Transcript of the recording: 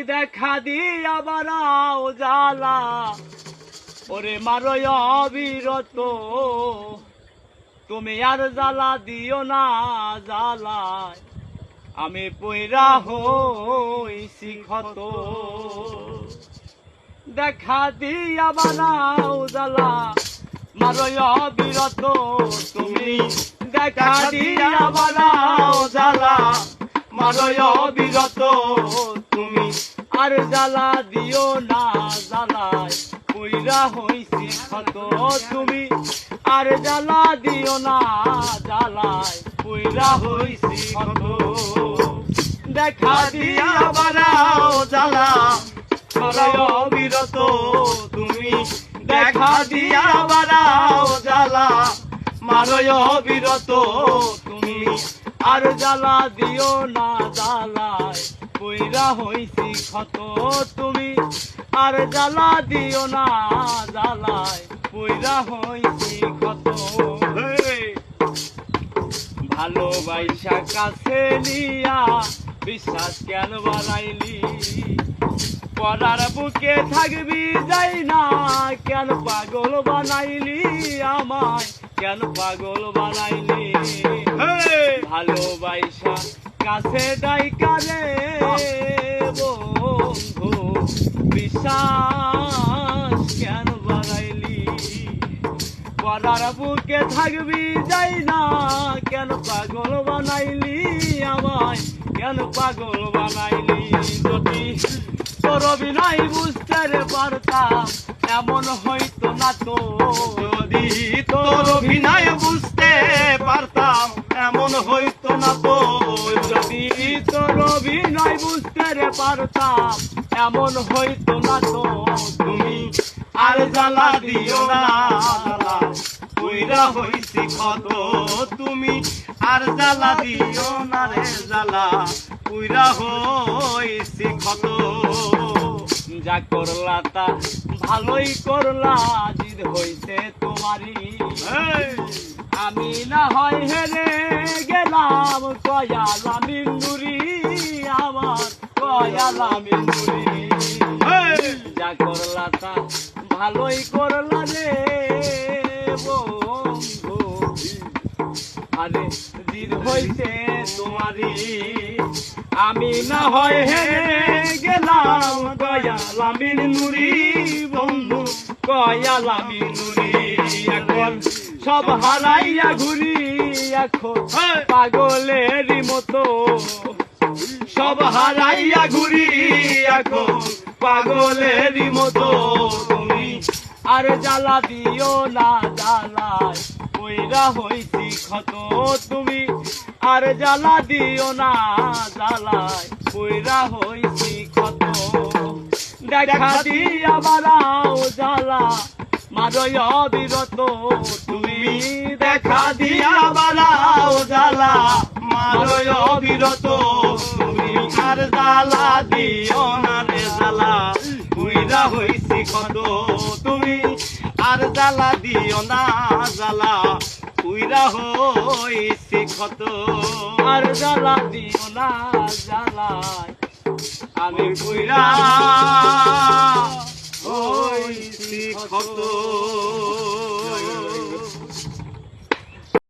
দেখা দিয়া বাড়াও জ্বালা ওরে মারো অবিরত তুমি আর জ্বালা দিও না জ্বালায় আমি পইরা হইছি ক্ষত দেখা দিয়া বাড়াও জ্বালা মারো অবিরত তুমি দেখা দিয়া বাড়াও জ্বালা মারো অবিরত তুমি আর জ্বালা দিও না জ্বালায় পইরা হইছি ক্ষত তুমি আর জ্বালা দিও না জ্বালায় পইরা হইছি ক্ষত দেখা দিয়া বাড়াও জ্বালা মারো অবিরত তুমি দেখা দিয়া বাড়াও জ্বালা মারো অবিরত তুমি আর জ্বালা দিও না জ্বালায় পইরা হইছি ক্ষত তুমি আর জ্বালা দিও না জ্বালায় পইরা হইছি ক্ষত ভালোবাসা কাছে নিয়া বিশ্বাস কেন বাড়াইলি পরার বুকে থাকবি যাই না কেন পাগল বানাইলি আমায় কেন পাগল বানাইলি ভালোবাসা কাছে ডাইকা রে বন্ধু বিশ্বাস কেন বাড়াইলি পরার বুকে থাকবি যাই না কেন পাগল বানাইলি আমায় কেন পাগল বানাইলি যদি তোর অভিনয় বুঝতে পারতাম এমন হইতো না তো যদি তোর অভিনয় বুঝতে পারতাম এমন হইতো না তো যদি তোর অভিনয় বুঝতে পারতাম এমন হইতো না তো তুমি আর জ্বালা দিও না পইরা হইছি ক্ষত তুমি আর জ্বালা দিও না রে জ্বালা পইরা হইছি ক্ষত যা করলা তা ভালোই করলা জিদ হইছে তোমারই আমি না হয় হেরে গেলাম কয়ালা মিন্দুরি আমার কয়ালা মিন্দুরি যা করলা তা ভালোই করলা রে বন্ধু আরে জিদ হইছে তোমারই আমি না হয় হেরে গেলাম কয়ালামির নুরি বন্ধু কয়ালামির নুরি এখন সব হারাইয়া ঘুরি এখন পাগলেরই মতো সব হারাইয়া ঘুরি এখন পাগলেরই মতো তুমি আর জ্বালা দিও না জ্বালায় পইরা হইছি ক্ষত তুমি আর জ্বালা দিও না জ্বালায় পইরা হইছি ক্ষত দেখা দিয়া বাড়াও জ্বালা মারো অবিরত তুমি দেখা দিয়া বাড়াও জ্বালা মারো অবিরত তুমি আর জ্বালা দিও না রে জ্বালা পইরা হইছি ক্ষত তুমি আর জ্বালা দিও না জ্বালা পইরা হইছি ক্ষত আর জ্বালা দিও না জ্বালায় আমি পইরা হইছি ক্ষত।